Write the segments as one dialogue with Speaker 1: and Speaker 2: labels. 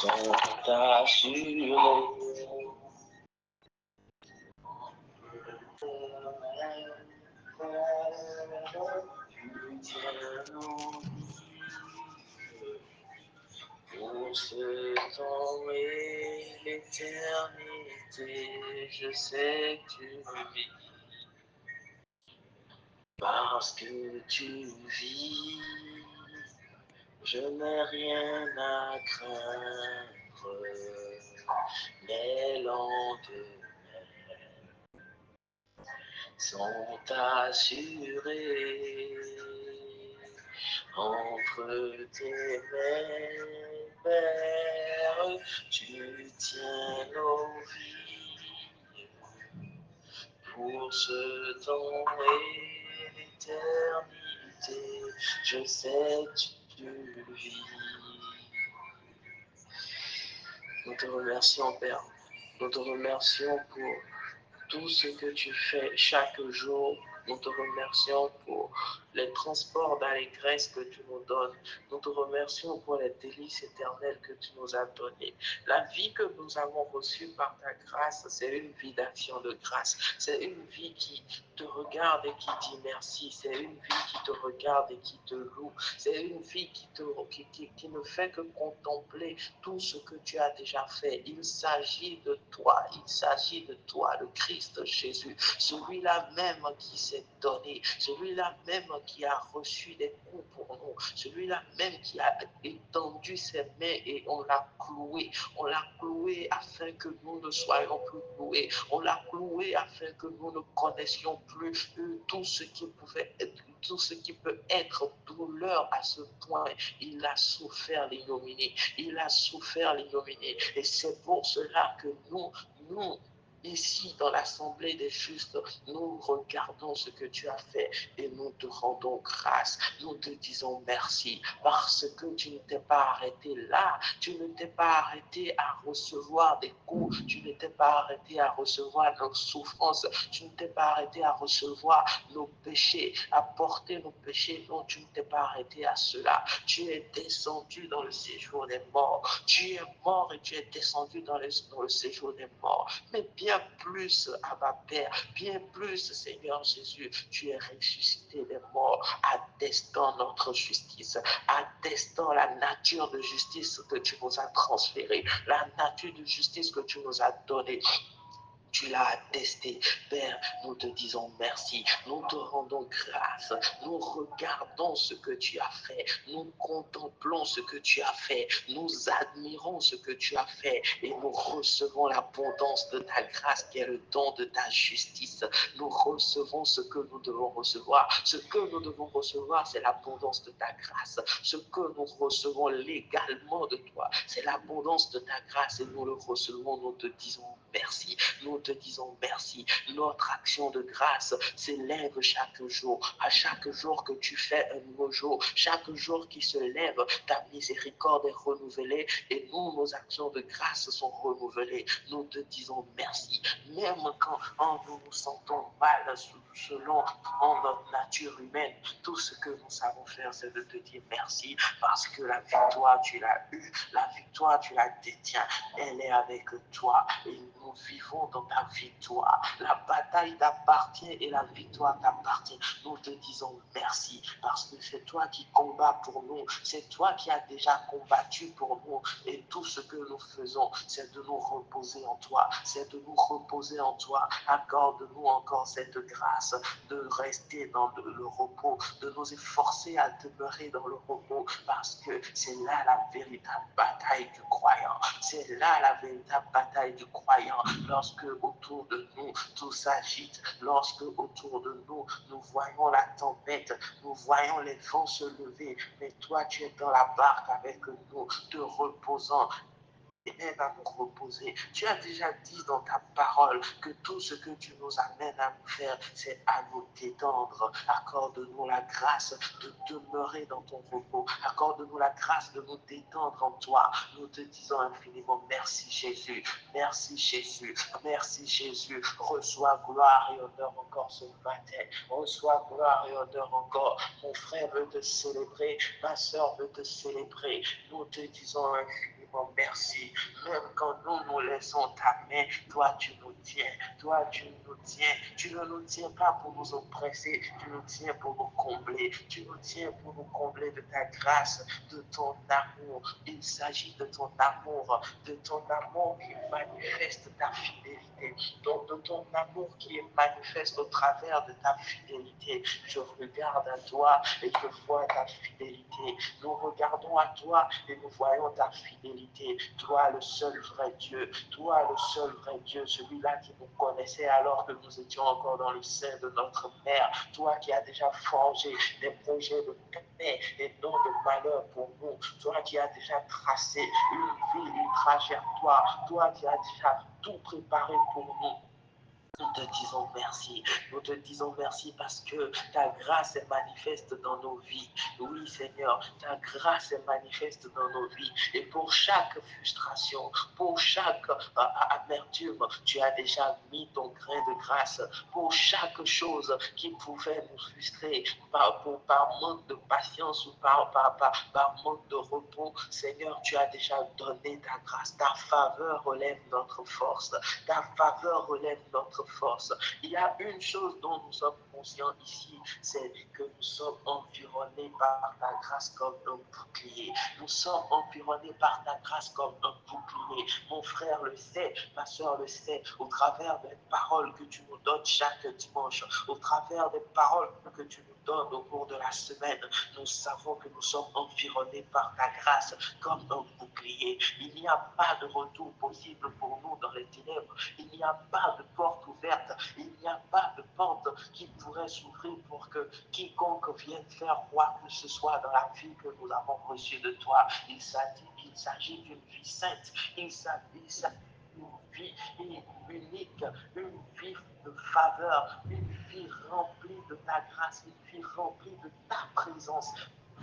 Speaker 1: sont assurés. Pour ce temps et l'éternité, je sais que tu vis. Parce que tu vis, je n'ai rien à craindre. Les lendemains sont assurés. Entre tes mains, Père, tu tiens nos vies. Pour ce temps et l'éternité, je sais que tu vis. Nous te remercions, Père. Nous te remercions pour tout ce que tu fais chaque jour. Nous te remercions pour les transports d'allégresse que tu nous donnes. Nous te remercions pour les délices éternelles que tu nous as données. La vie que nous avons reçue par ta grâce, c'est une vie d'action de grâce. C'est une vie qui te regarde et qui dit merci. C'est une vie qui te regarde et qui te loue. C'est une vie qui ne fait que contempler tout ce que tu as déjà fait. Il s'agit de toi. Il s'agit de toi, le Christ Jésus. Celui-là même qui s'est donné. Celui-là même qui a reçu des coups pour nous. Celui-là même qui a étendu ses mains et on l'a cloué. On l'a cloué afin que nous ne soyons plus cloués. On l'a cloué afin que nous ne connaissions plus tout ce qui pouvait être, tout ce qui peut être douleur à ce point. Il a souffert l'ignominie. Il a souffert l'ignominie. Et c'est pour cela que nous, ici dans l'assemblée des justes, nous regardons ce que tu as fait et nous te rendons grâce. Nous te disons merci parce que tu ne t'es pas arrêté là. Tu ne t'es pas arrêté à recevoir des coups. Tu ne t'es pas arrêté à recevoir nos souffrances. Tu ne t'es pas arrêté à recevoir nos péchés, à porter nos péchés. Non, tu ne t'es pas arrêté à cela. Tu es descendu dans le séjour des morts. Tu es mort et tu es descendu dans le séjour des morts. Mais bien plus, Abba Père, bien plus, Seigneur Jésus, tu es ressuscité des morts, attestant notre justice, attestant la nature de justice que tu nous as transférée, la nature de justice que tu nous as donnée. Tu l'as attesté, Père, nous te disons merci, nous te rendons grâce, nous regardons ce que tu as fait, nous contemplons ce que tu as fait, nous admirons ce que tu as fait et nous recevons l'abondance de ta grâce qui est le don de ta justice. Nous recevons ce que nous devons recevoir. Ce que nous devons recevoir, c'est l'abondance de ta grâce. Ce que nous recevons légalement de toi, c'est l'abondance de ta grâce et nous le recevons, nous te disons merci. Nous te disons merci. Notre action de grâce s'élève chaque jour. À chaque jour que tu fais un nouveau jour, chaque jour qui se lève, ta miséricorde est renouvelée et nous, nos actions de grâce sont renouvelées. Nous te disons merci. Même quand nous nous sentons mal selon notre nature humaine, tout ce que nous savons faire, c'est de te dire merci parce que la victoire, tu l'as eue. La victoire, tu la détiens. Elle est avec toi et nous vivons dans ta victoire. La bataille t'appartient et la victoire t'appartient. Nous te disons merci parce que c'est toi qui combats pour nous. C'est toi qui as déjà combattu pour nous. Et tout ce que nous faisons, c'est de nous reposer en toi. C'est de nous reposer en toi. Accorde-nous encore cette grâce de rester dans le repos, de nous efforcer à demeurer dans le repos parce que c'est là la véritable bataille du croyant. C'est là la véritable bataille du croyant. Lorsque autour de nous tout s'agite, lorsque autour de nous nous voyons la tempête, nous voyons les vents se lever, mais toi tu es dans la barque avec nous, te reposant. Aide à nous reposer. Tu as déjà dit dans ta parole que tout ce que tu nous amènes à nous faire, c'est à nous détendre. Accorde-nous la grâce de demeurer dans ton repos. Accorde-nous la grâce de nous détendre en toi. Nous te disons infiniment merci Jésus. Merci Jésus. Merci Jésus. Reçois gloire et honneur encore ce matin. Reçois gloire et honneur encore. Mon frère veut te célébrer. Ma soeur veut te célébrer. Nous te disons infiniment infiniment merci. Même quand nous nous laissons ta main, toi tu nous tiens. Toi tu nous tiens. Tu ne nous tiens pas pour nous oppresser, tu nous tiens pour nous combler. Tu nous tiens pour nous combler de ta grâce, de ton amour. Il s'agit de ton amour qui manifeste ta fidélité, donc de ton amour qui est manifeste au travers de ta fidélité. Je regarde à toi et je vois ta fidélité. Nous regardons à toi et nous voyons ta fidélité. Toi, le seul vrai Dieu, toi, le seul vrai Dieu, celui-là qui nous connaissait alors que nous étions encore dans le sein de notre mère. Toi qui as déjà forgé des projets de paix et non de malheur pour nous. Toi qui as déjà tracé une vie, une trajectoire. Toi qui as déjà tout préparé pour nous. Nous te disons merci. Nous te disons merci parce que ta grâce est manifeste dans nos vies. Oui, Seigneur, ta grâce est manifeste dans nos vies. Et pour chaque frustration, pour chaque amertume, tu as déjà mis ton grain de grâce. Pour chaque chose qui pouvait nous frustrer par manque de patience ou par manque de repos, Seigneur, tu as déjà donné ta grâce. Ta faveur relève notre force. Ta faveur relève notre force. Il y a une chose dont nous sommes conscients ici, c'est que nous sommes environnés par ta grâce comme un bouclier. Nous sommes environnés par ta grâce comme un bouclier. Mon frère le sait, ma soeur le sait, au travers des paroles que tu nous donnes chaque dimanche, au travers des paroles que tu nous donnes au cours de la semaine, nous savons que nous sommes environnés par ta grâce comme un bouclier. Il n'y a pas de retour possible pour nous dans les ténèbres. Il n'y a pas de porte ouverte. Il n'y a pas de porte qui pourrait s'ouvrir pour que quiconque vienne faire quoi que ce soit dans la vie que nous avons reçue de toi. Il s'agit d'une vie sainte. Il s'agit d'une vie unique, une vie de faveur, une vie remplie de ta grâce, une vie remplie de ta présence.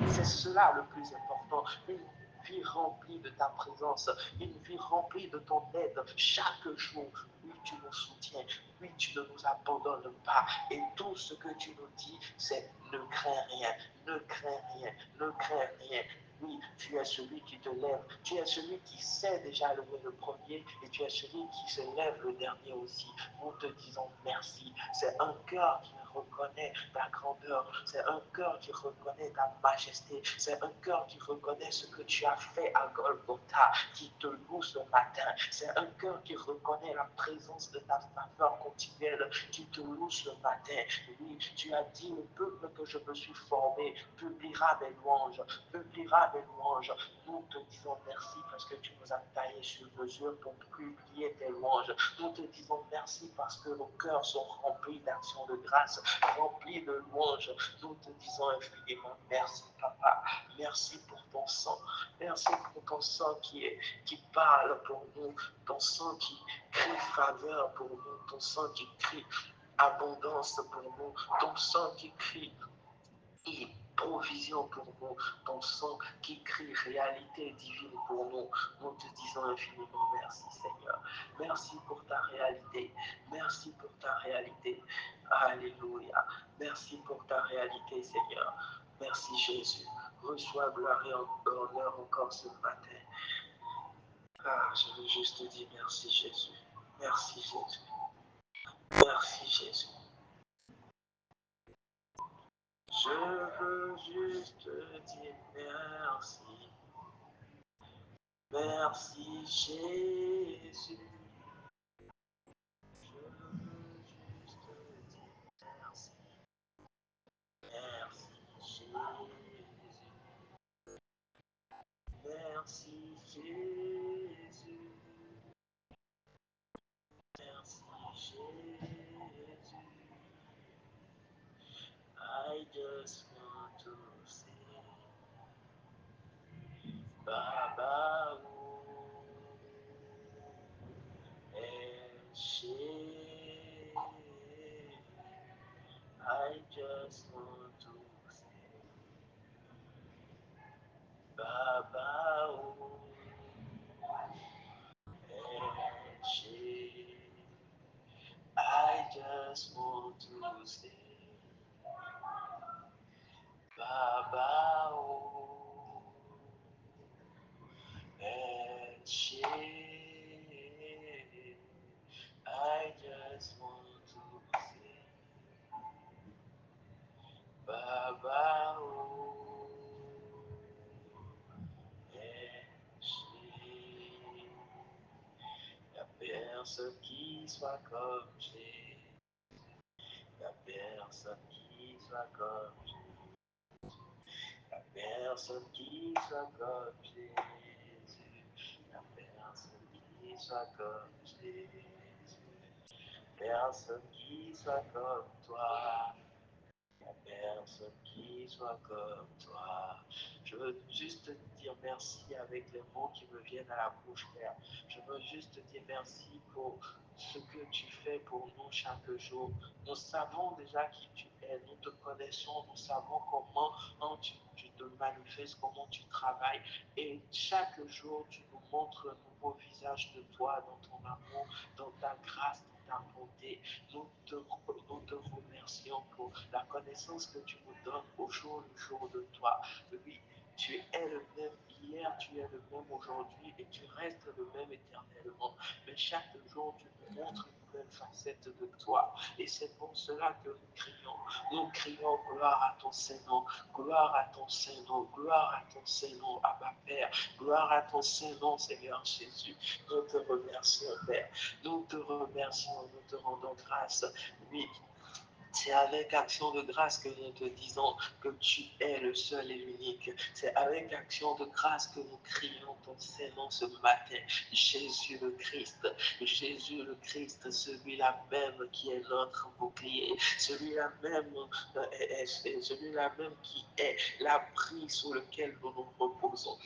Speaker 1: C'est cela le plus important. Une vie remplie de ta présence, une vie remplie de ton aide chaque jour. Oui, tu nous soutiens, oui, tu ne nous abandonnes pas. Et tout ce que tu nous dis, c'est ne crains rien, ne crains rien, ne crains rien. Oui, tu es celui qui te lève, tu es celui qui sait déjà lever le premier et tu es celui qui se lève le dernier aussi. Nous te disons merci. C'est un cœur qui reconnaît ta grandeur, c'est un cœur qui reconnaît ta majesté, c'est un cœur qui reconnaît ce que tu as fait à Golgotha, qui te loue ce matin, c'est un cœur qui reconnaît la présence de ta faveur continuelle, qui te loue ce matin. Oui, tu as dit, le peuple que je me suis formé publiera mes louanges, publiera mes louanges. Nous te disons merci parce que tu nous as taillés sur mesure pour publier tes louanges. Nous te disons merci parce que nos cœurs sont remplis d'actions de grâce, remplis de louanges. Nous te disons infiniment merci, Papa. Merci pour ton sang. Merci pour ton sang qui parle pour nous, ton sang qui crie faveur pour nous, ton sang qui crie abondance pour nous, ton sang qui crie provision pour nous, ton sang qui crie réalité divine pour nous. Nous te disons infiniment merci, Seigneur. Merci pour ta réalité. Merci pour ta réalité. Alléluia. Merci pour ta réalité, Seigneur. Merci, Jésus. Reçois gloire et honneur encore ce matin. Ah, je veux juste te dire merci, Jésus. Merci, Jésus. Merci, Jésus. Je veux juste te dire merci. Merci Jésus. Je veux juste te dire merci. Merci Jésus. Merci Jésus. Merci Jésus. I just want to say, Baba, I just want to say, Baba, personne qui soit comme Jésus. Il n'y a personne qui soit comme Jésus. Il n'y a personne qui soit comme Jésus. Il n'y a personne qui soit comme Jésus. Personne qui soit comme toi. Personne qui soit comme toi. Je veux juste te dire merci avec les mots qui me viennent à la bouche, Père. Je veux juste te dire merci pour ce que tu fais pour nous chaque jour. Nous savons déjà qui tu es, nous te connaissons, nous savons comment tu te manifestes, comment tu travailles. Et chaque jour, tu nous montres un nouveau visage de toi, dans ton amour, dans ta grâce, dans ta bonté. Nous te remercions pour la connaissance que tu nous donnes au jour le jour de toi. Oui, tu es le même hier, tu es le même aujourd'hui et tu restes le même éternellement. Mais chaque jour, tu nous montres une nouvelle facette de toi. Et c'est pour cela que nous crions. Nous crions gloire à ton Saint-Nom, gloire à ton Saint-Nom, gloire à ton Saint-Nom, Abba Père, gloire à ton Saint-Nom, Seigneur Jésus. Nous te remercions, Père. Nous te remercions, nous te rendons grâce. Oui, c'est avec action de grâce que nous te disons que tu es le seul et l'unique. C'est avec action de grâce que nous crions ton Saint-Nom ce matin. Jésus le Christ, Jésus le Christ, celui-là même qui est notre bouclier, celui-là même, celui-là même qui est l'abri sous lequel nous nous reposons.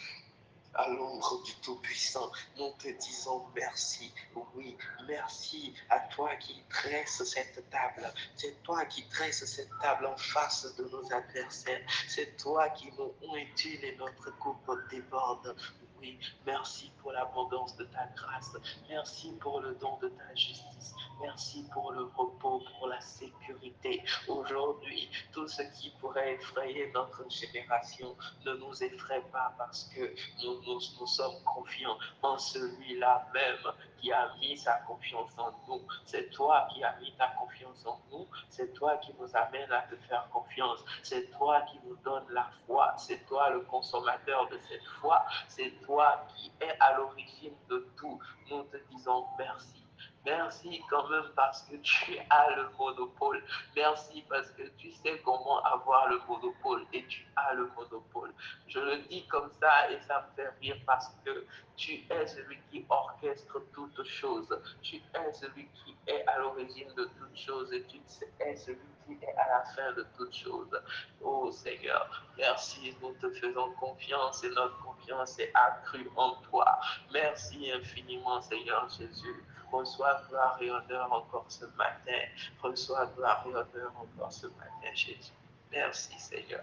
Speaker 1: À l'ombre du Tout-Puissant, nous te disons merci. Oui, merci à toi qui dresse cette table. C'est toi qui dresse cette table en face de nos adversaires. C'est toi qui nous utile et notre coupe déborde. Oui, merci pour l'abondance de ta grâce. Merci pour le don de ta justice. Merci pour le repos, pour la sécurité. Aujourd'hui, tout ce qui pourrait effrayer notre génération ne nous effraie pas parce que nous sommes confiants en celui-là même qui a mis sa confiance en nous. C'est toi qui as mis ta confiance en nous. C'est toi qui nous amène à te faire confiance. C'est toi qui nous donne la foi. C'est toi le consommateur de cette foi. C'est toi qui es à l'origine de tout. Nous te disons merci. Merci quand même parce que tu as le monopole. Merci parce que tu sais comment avoir le monopole et tu as le monopole. Je le dis comme ça et ça me fait rire parce que tu es celui qui orchestre toutes choses. Tu es celui qui est à l'origine de toutes choses et tu es celui qui est à la fin de toutes choses. Oh Seigneur, merci, nous te faisons confiance et notre confiance est accrue en toi. Merci infiniment Seigneur Jésus. Reçois gloire et honneur encore ce matin. Reçois gloire et honneur encore ce matin, Jésus. Merci, Seigneur.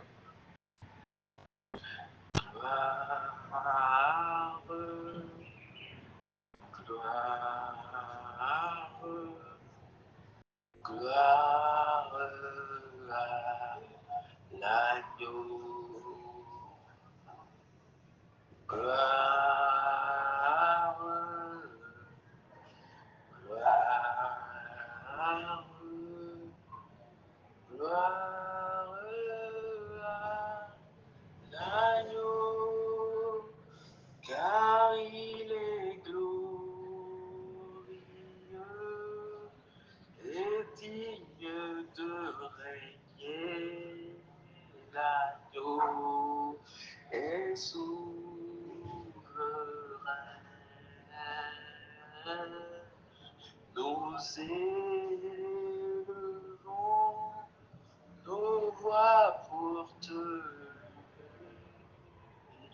Speaker 1: Gloire, gloire, gloire à l'agneau. Gloire, gloire, gloire à l'agneau, car il est glorieux et digne de régner. L'agneau est souverain. Nous élevons nos voix pour te louer.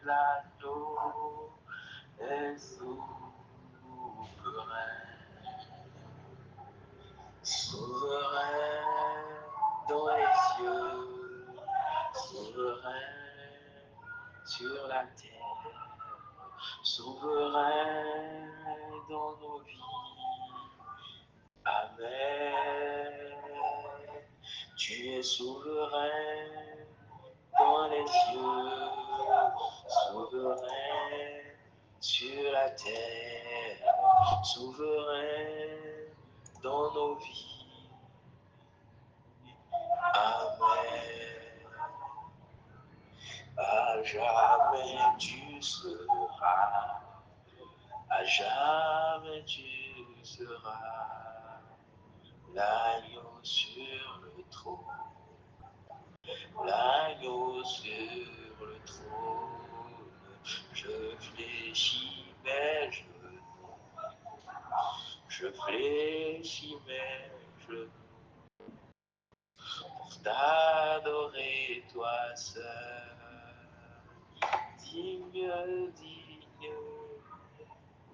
Speaker 1: L'agneau est souverain. Souverain dans les cieux, souverain sur la terre, souverain dans nos vies. Amen. Tu es souverain dans les cieux, souverain sur la terre, souverain dans nos vies. Amen. À jamais tu seras, à jamais tu seras l'agneau sur le trône, l'agneau sur le trône. Je fléchis mes genoux, je fléchis mes genoux pour t'adorer toi seul. Digne, digne,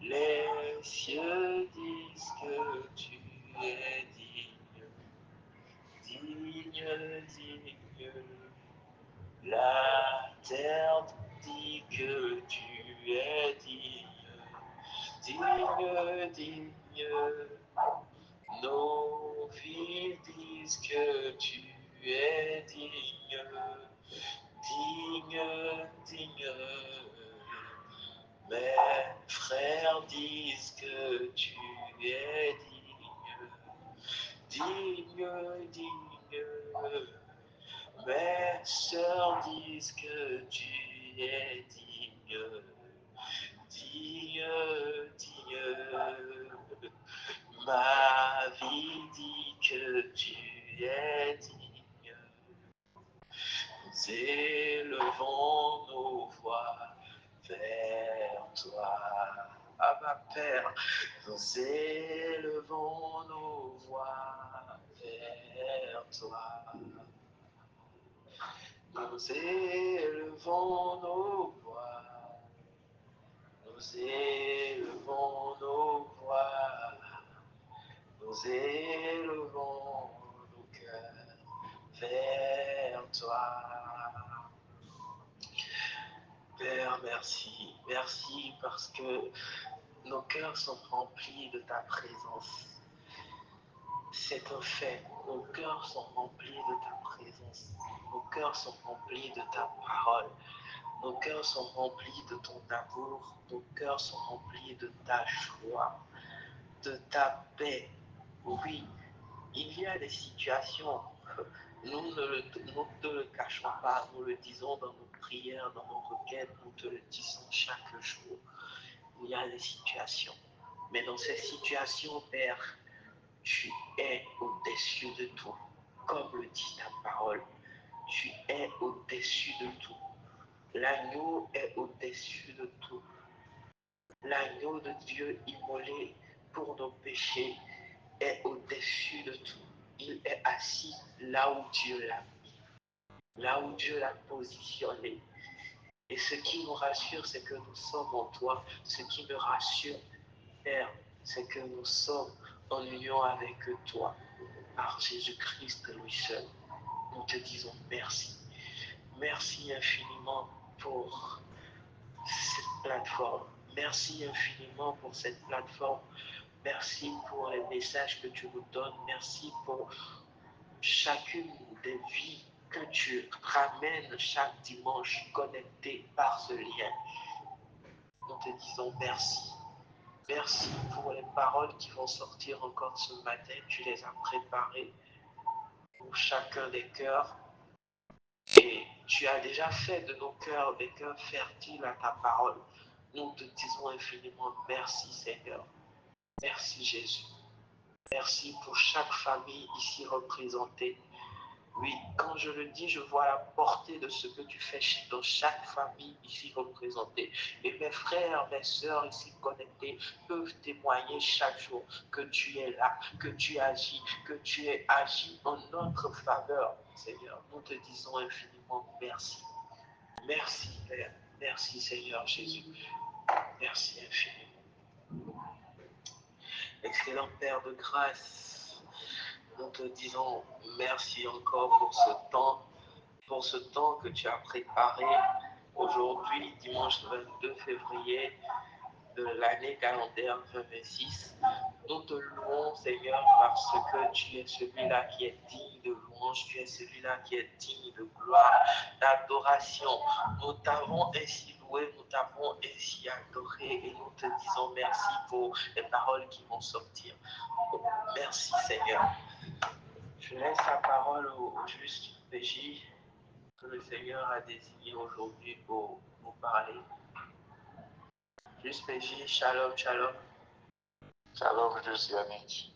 Speaker 1: les cieux disent que tu es digne, digne, digne. La terre dit que tu es digne, digne, digne. Nos vies disent que tu es digne, digne, digne. Mes frères disent que tu es digne, digne, digne. Mes sœurs disent que tu es digne, digne, digne. Ma vie dit que tu es digne. Nous élevons nos voix vers toi. Abba Père, nous élevons nos voix vers toi. Nous élevons nos voix, nous élevons nos voix, nous élevons nos cœurs vers toi. Père, merci, merci parce que nos cœurs sont remplis de ta présence. C'est un fait, nos cœurs sont remplis de ta présence, nos cœurs sont remplis de ta parole. Nos cœurs sont remplis de ton amour, nos cœurs sont remplis de ta joie, de ta paix. Oui, il y a des situations, nous ne te le cachons pas, nous le disons dans nos prières, dans nos requêtes, nous te le disons chaque jour. Il y a des situations, mais dans ces situations, Père, tu es au-dessus de tout, comme le dit ta parole. Tu es au-dessus de tout. L'agneau est au-dessus de tout. L'agneau de Dieu immolé pour nos péchés est au-dessus de tout. Il est assis là où Dieu l'a mis, là où Dieu l'a positionné. Et ce qui nous rassure, c'est que nous sommes en toi. Ce qui me rassure, Père, c'est que nous sommes en union avec toi, par Jésus-Christ lui seul. Nous te disons merci. Merci infiniment pour cette plateforme. Merci infiniment pour cette plateforme. Merci pour les messages que tu nous donnes. Merci pour chacune des vies que tu ramènes chaque dimanche connectées par ce lien. Nous te disons merci. Merci pour les paroles qui vont sortir encore ce matin. Tu les as préparées pour chacun des cœurs. Et tu as déjà fait de nos cœurs des cœurs fertiles à ta parole. Nous te disons infiniment merci Seigneur. Merci Jésus. Merci pour chaque famille ici représentée. Oui, quand je le dis, je vois la portée de ce que tu fais dans chaque famille ici représentée. Et mes frères, mes sœurs ici connectés peuvent témoigner chaque jour que tu es là, que tu agis, que tu es agi en notre faveur. Seigneur, nous te disons infiniment merci. Merci Père, merci Seigneur Jésus, merci infiniment. Excellent Père de grâce, nous te disons merci encore pour ce temps que tu as préparé aujourd'hui, dimanche 22 février de l'année calendaire 2026. Nous te louons, Seigneur, parce que tu es celui-là qui est digne de louange, tu es celui-là qui est digne de gloire, d'adoration. Nous t'avons ainsi loué, nous t'avons ainsi adoré et nous te disons merci pour les paroles qui vont sortir. Merci, Seigneur. Je laisse la parole au juste PJ que le Seigneur a désigné aujourd'hui pour nous parler. Juste PJ, shalom, shalom.
Speaker 2: Shalom, juste Yannick.